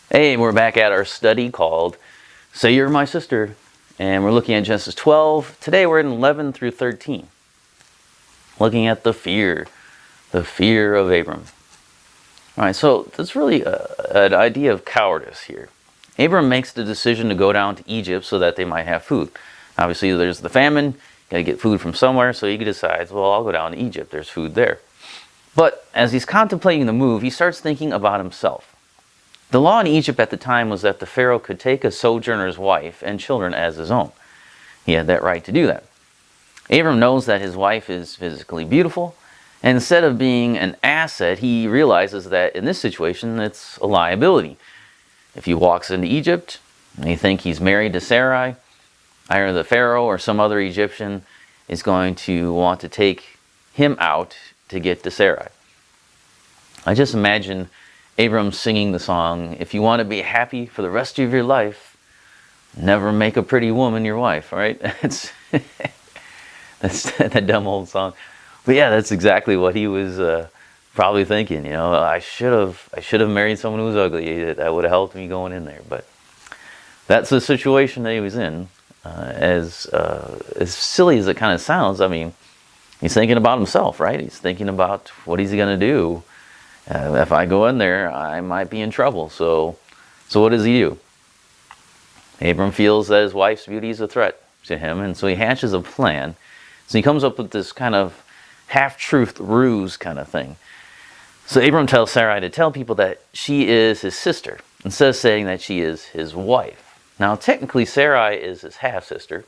Hey, we're back at our study called Say You're My Sister, and we're looking at Genesis 12. Today we're in 11 through 13, looking at the fear of Abram. All right, so that's really an idea of cowardice here. Abram makes the decision to go down to Egypt so that they might have food. Obviously, there's the famine, got to get food from somewhere, so he decides, well, I'll go down to Egypt, there's food there. But as he's contemplating the move, he starts thinking about himself. The law in Egypt at the time was that the Pharaoh could take a sojourner's wife and children as his own. He had that right to do that. Abram knows that his wife is physically beautiful, and instead of being an asset, he realizes that in this situation, it's a liability. If he walks into Egypt and they think he's married to Sarai, either the Pharaoh or some other Egyptian is going to want to take him out to get to Sarai. I just imagine Abram singing the song, if you want to be happy for the rest of your life, never make a pretty woman your wife, right? That's that dumb old song. But yeah, that's exactly what he was probably thinking. You know, I should have married someone who was ugly. That would have helped me going in there. But that's the situation that he was in. As silly as it kind of sounds, I mean, he's thinking about himself, right? He's thinking about what he's going to do. If I go in there, I might be in trouble. So what does he do? Abram feels that his wife's beauty is a threat to him, and so he hatches a plan. So he comes up with this kind of half-truth ruse kind of thing. So Abram tells Sarai to tell people that she is his sister, instead of saying that she is his wife. Now, technically, Sarai is his half-sister.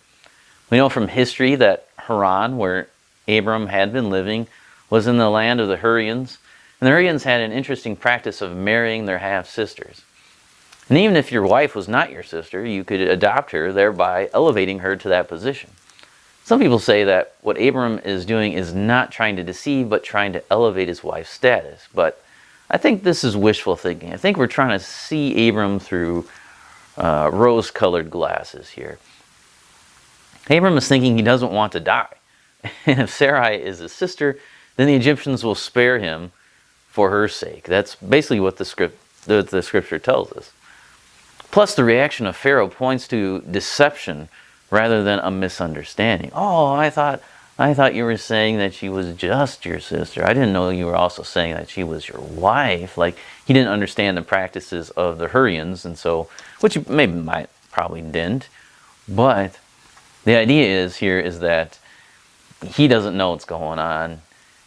We know from history that Haran, where Abram had been living, was in the land of the Hurrians. And the Hurrians had an interesting practice of marrying their half-sisters. And even if your wife was not your sister, you could adopt her, thereby elevating her to that position. Some people say that what Abram is doing is not trying to deceive, but trying to elevate his wife's status. But I think this is wishful thinking. I think we're trying to see Abram through rose-colored glasses here. Abram is thinking he doesn't want to die. And if Sarai is his sister, then the Egyptians will spare him for her sake. That's basically what the scripture tells us. Plus, the reaction of Pharaoh points to deception rather than a misunderstanding. Oh, I thought you were saying that she was just your sister. I didn't know you were also saying that she was your wife. Like, he didn't understand the practices of the Hurrians, and so, which he probably didn't. But the idea is that he doesn't know what's going on.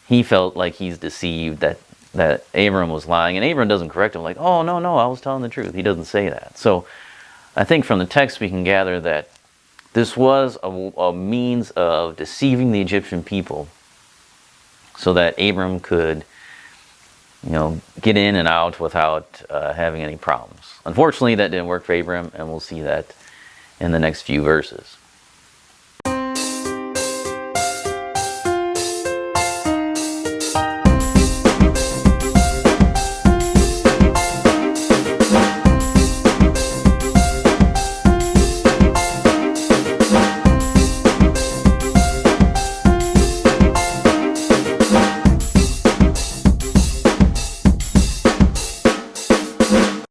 He felt like he's deceived, that Abram was lying, and Abram doesn't correct him like, oh, no, I was telling the truth. He doesn't say that. So I think from the text we can gather that this was a means of deceiving the Egyptian people so that Abram could, get in and out without having any problems. Unfortunately, that didn't work for Abram, and we'll see that in the next few verses.